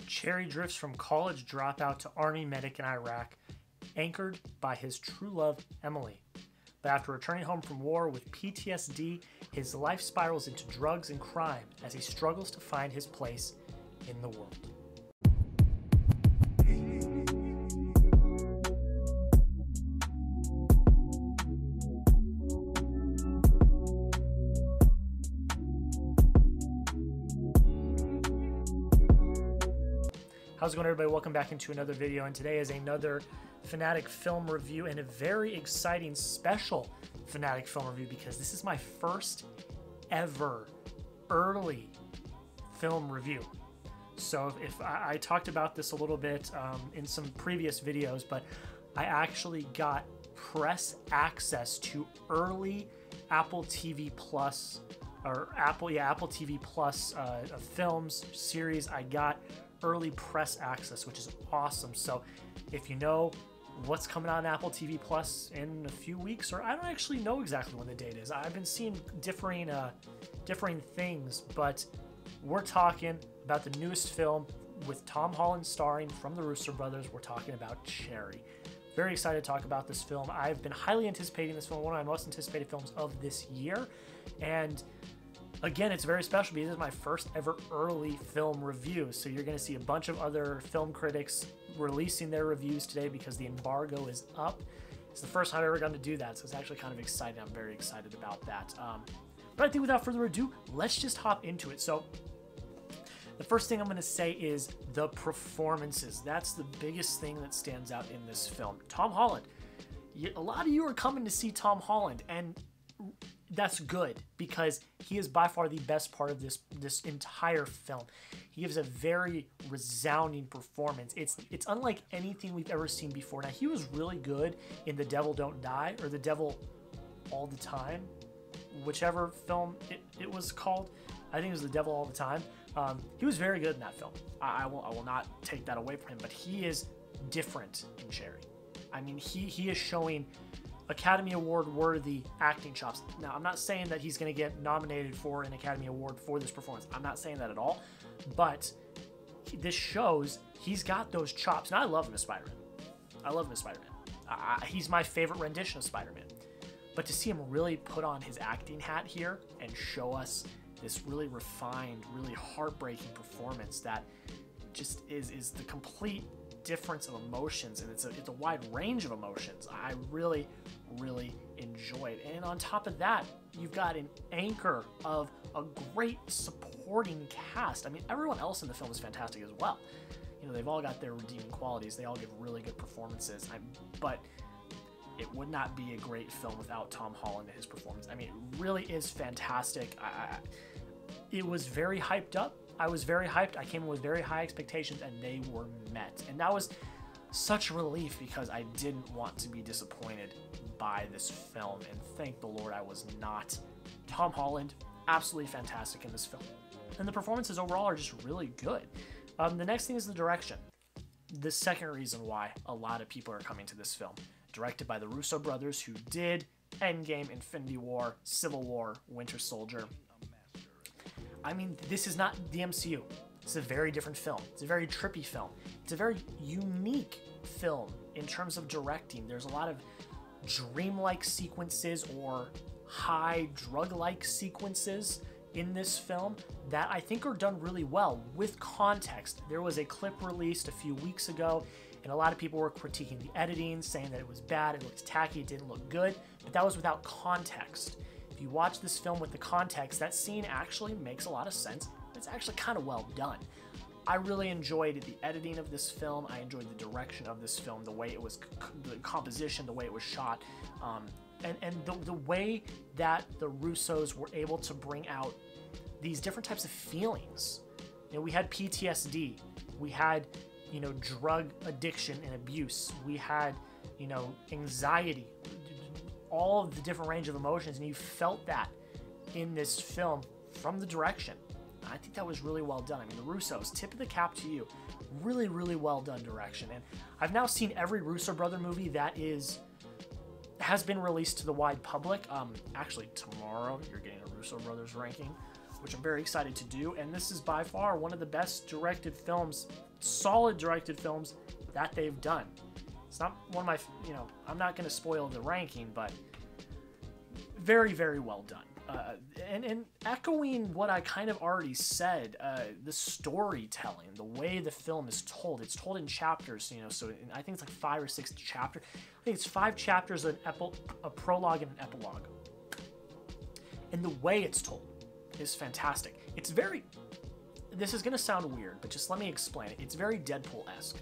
Cherry drifts from college dropout to army medic in Iraq, anchored by his true love, Emily. But after returning home from war with PTSD, his life spirals into drugs and crime as he struggles to find his place in the world. How's it going, everybody? Welcome back into another video, and today is another Fanatic film review and a very exciting special Fanatic film review because this is my first ever early film review. So if I talked about this a little bit in some previous videos, but I actually got press access to early Apple TV Plus or Apple TV Plus films series. I got early press access, which is awesome. So if you know what's coming on Apple TV Plus in a few weeks, or I don't actually know exactly when the date is. I've been seeing differing things, but we're talking about the newest film with Tom Holland starring from the Russo brothers. We're talking about Cherry. Very excited to talk about this film. I've been highly anticipating this film, one of my most anticipated films of this year, and again, it's very special because this is my first ever early film review. So you're going to see a bunch of other film critics releasing their reviews today because the embargo is up. It's the first time I've ever gotten to do that, so it's actually kind of exciting. I'm very excited about that. But I think without further ado, let's just hop into it. So the first thing I'm going to say is the performances. That's the biggest thing that stands out in this film. Tom Holland. A lot of you are coming to see Tom Holland, and that's good because he is by far the best part of this entire film. He gives a very resounding performance. It's unlike anything we've ever seen before. Now, he was really good in The Devil Don't Die or The Devil All the Time, whichever film it was called. I think it was The Devil All the Time. He was very good in that film. I will not take that away from him, but he is different in Cherry. I mean, he is showing Academy Award worthy acting chops. Now, I'm not saying that he's going to get nominated for an Academy Award for this performance. I'm not saying that at all, but this shows he's got those chops. And I love him as Spider-Man. I love him as Spider-Man. He's my favorite rendition of Spider-Man. But to see him really put on his acting hat here and show us this really refined, really heartbreaking performance that just is the complete difference of emotions, and it's a wide range of emotions. I really enjoyed. And on top of that, you've got an anchor of a great supporting cast. I mean, everyone else in the film is fantastic as well. You know, they've all got their redeeming qualities. They all give really good performances. But it would not be a great film without Tom Holland and his performance. I mean, it really is fantastic. It was very hyped up. I was very hyped. I came in with very high expectations, and they were met. And that was such a relief because I didn't want to be disappointed by this film. And thank the Lord I was not. Tom Holland, absolutely fantastic in this film. And the performances overall are just really good. The next thing is the direction. The second reason why a lot of people are coming to this film. Directed by the Russo brothers, who did Endgame, Infinity War, Civil War, Winter Soldier. I mean, this is not the MCU. It's a very different film. It's a very trippy film. It's a very unique film in terms of directing. There's a lot of dreamlike sequences or high drug-like sequences in this film that I think are done really well with context. There was a clip released a few weeks ago, and a lot of people were critiquing the editing, saying that it was bad, it looked tacky, it didn't look good, but that was without context. If you watch this film with the context, that scene actually makes a lot of sense. It's actually kind of well done. I really enjoyed the editing of this film. I enjoyed the direction of this film, the way it was, the composition, the way it was shot, and the way that the Russos were able to bring out these different types of feelings. You know, we had PTSD, we had, you know, drug addiction and abuse, we had, you know, anxiety, all of the different range of emotions, and you felt that in this film from the direction. I think that was really well done. I mean, the Russos, tip of the cap to you. Really well done direction. And I've now seen every Russo brother movie that has been released to the wide public. Actually, tomorrow you're getting a Russo brothers ranking. which I'm very excited to do. And this is by far one of the best directed films, solid directed films that they've done. It's not one of my, I'm not going to spoil the ranking, but very, very well done. And echoing what I kind of already said, the storytelling, the way the film is told, it's told in chapters, so I think it's like 5 or 6 chapters. I think it's 5 chapters, a prologue and an epilogue. And the way it's told is fantastic. It's very, this is going to sound weird, but just let me explain it. It's very Deadpool-esque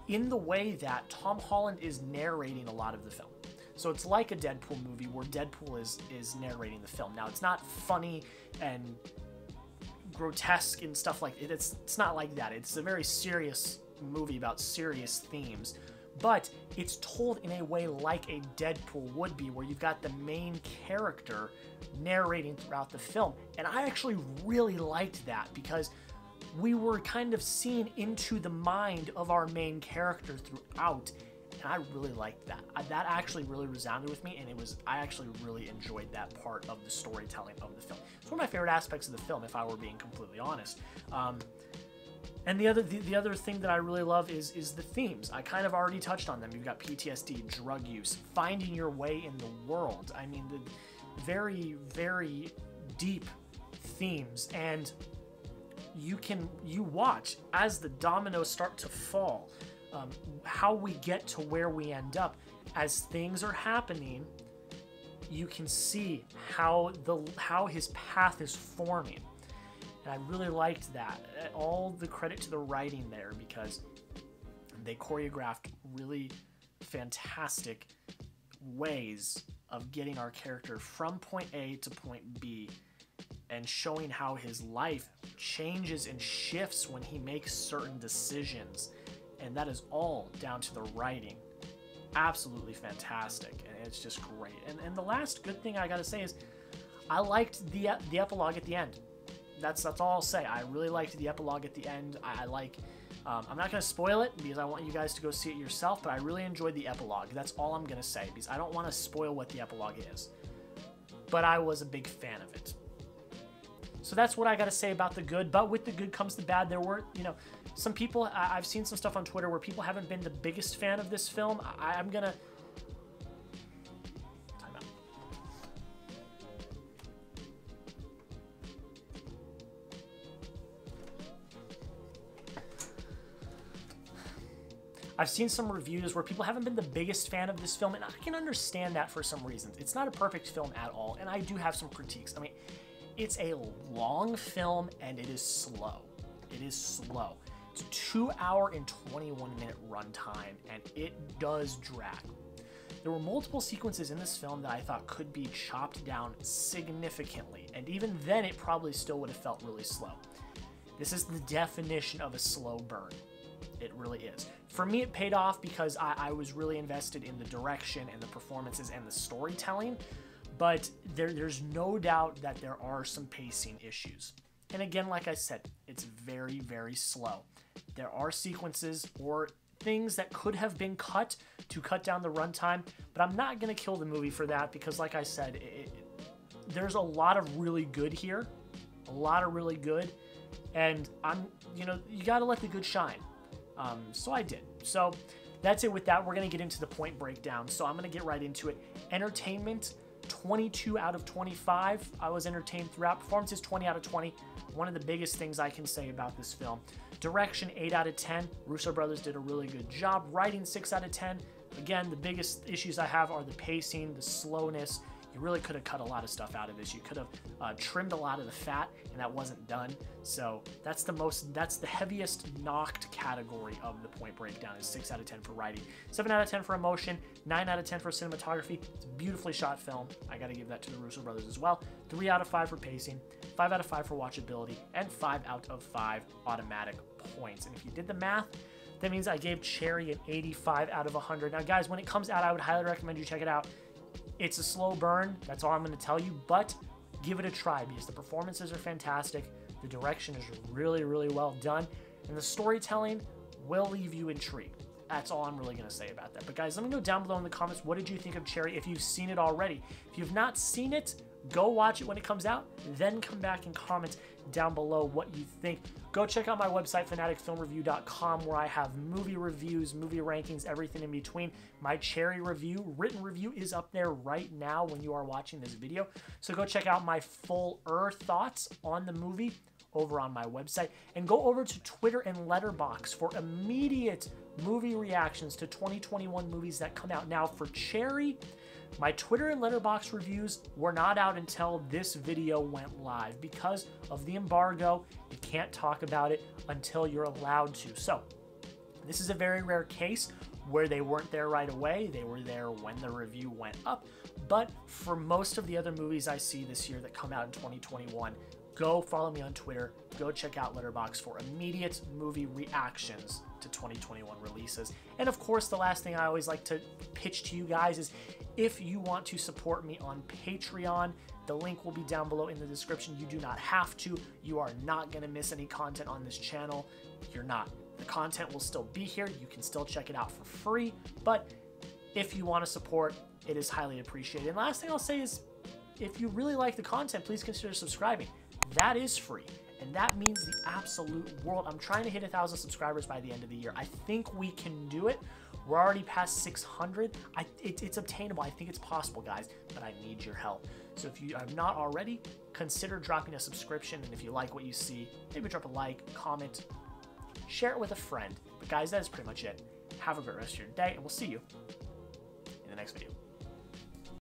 in the way that Tom Holland is narrating a lot of the film. So it's like a Deadpool movie where Deadpool is narrating the film. Now, it's not funny and grotesque and stuff like it. It's not like that. It's a very serious movie about serious themes. But it's told in a way like a Deadpool would be, where you've got the main character narrating throughout the film. And I actually really liked that, because we were kind of seen into the mind of our main character throughout. And I really liked that. That actually really resounded with me, and I actually really enjoyed that part of the storytelling of the film. It's one of my favorite aspects of the film, if I were being completely honest. And the other thing that I really love is the themes. I kind of already touched on them. You've got PTSD, drug use, finding your way in the world. I mean, the very, very deep themes, and you watch as the dominoes start to fall. How we get to where we end up as things are happening. You can see how his path is forming, and I really liked that. All the credit to the writing there, because they choreographed really fantastic ways of getting our character from point A to point B, and showing how his life changes and shifts when he makes certain decisions. And that is all down to the writing. Absolutely fantastic, and it's just great. And the last good thing I gotta say is I liked the epilogue at the end. That's all I'll say. I really liked the epilogue at the end. I'm not gonna spoil it, because I want you guys to go see it yourself, but I really enjoyed the epilogue. That's all I'm gonna say, because I don't want to spoil what the epilogue is. But I was a big fan of it. So that's what I got to say about the good. But with the good comes the bad. There were, some people, I've seen some stuff on Twitter where people haven't been the biggest fan of this film. I'm going to... Time out. I've seen some reviews where people haven't been the biggest fan of this film, and I can understand that for some reasons. It's not a perfect film at all, and I do have some critiques. I mean, it's a long film, and it is slow. It is slow. It's a 2-hour and 21-minute runtime, and it does drag. There were multiple sequences in this film that I thought could be chopped down significantly, and even then it probably still would have felt really slow. This is the definition of a slow burn. It really is. For me, it paid off because I was really invested in the direction and the performances and the storytelling. But there's no doubt that there are some pacing issues. And again, like I said, it's very, very slow. There are sequences or things that could have been cut to cut down the runtime, but I'm not going to kill the movie for that, because like I said, there's a lot of really good here. A lot of really good. And you got to let the good shine. So I did. So that's it with that. We're going to get into the point breakdown. So I'm going to get right into it. Entertainment, 22 out of 25. I was entertained throughout. Performances, 20 out of 20. One of the biggest things I can say about this film. Direction, 8 out of 10. Russo brothers did a really good job. Writing, 6 out of 10. Again, the biggest issues I have are the pacing, the slowness. You really could have cut a lot of stuff out of this. You could have trimmed a lot of the fat, and that wasn't done. So that's the heaviest knocked category of the point breakdown, is 6 out of 10 for writing, 7 out of 10 for emotion, 9 out of 10 for cinematography. It's a beautifully shot film. I got to give that to the Russo brothers as well. 3 out of 5 for pacing, 5 out of 5 for watchability, and 5 out of 5 automatic points. And if you did the math, that means I gave Cherry an 85 out of 100. Now, guys, when it comes out, I would highly recommend you check it out. It's a slow burn, that's all I'm going to tell you, but give it a try, because the performances are fantastic, the direction is really, really well done, and the storytelling will leave you intrigued. That's all I'm really going to say about that. But guys, let me know down below in the comments, what did you think of Cherry if you've seen it already? If you've not seen it, Go watch it when it comes out, then come back and comment down below what you think. Go check out my website, FinaticFilmReview.com, where I have movie reviews, movie rankings, everything in between. My cherry review, written review, is up there right now when you are watching this video. So go check out my fuller thoughts on the movie over on my website. And go over to Twitter and Letterboxd for immediate movie reactions to 2021 movies that come out. Now, for cherry, my Twitter and Letterboxd reviews were not out until this video went live. Because of the embargo, you can't talk about it until you're allowed to. So, this is a very rare case where they weren't there right away. They were there when the review went up. But for most of the other movies I see this year that come out in 2021, go follow me on Twitter. Go check out Letterboxd for immediate movie reactions to 2021 releases. And of course, the last thing I always like to pitch to you guys is if you want to support me on Patreon, the link will be down below in the description. You do not have to. You are not going to miss any content on this channel. You're not. The content will still be here. You can still check it out for free. But if you want to support, it is highly appreciated. And last thing I'll say is if you really like the content, please consider subscribing. That is free. And that means the absolute world. I'm trying to hit 1,000 subscribers by the end of the year. I think we can do it. We're already past 600. It's obtainable. I think it's possible, guys, but I need your help. So if you have not already, consider dropping a subscription. And if you like what you see, maybe drop a like, comment, share it with a friend. But guys, that is pretty much it. Have a great rest of your day, and we'll see you in the next video.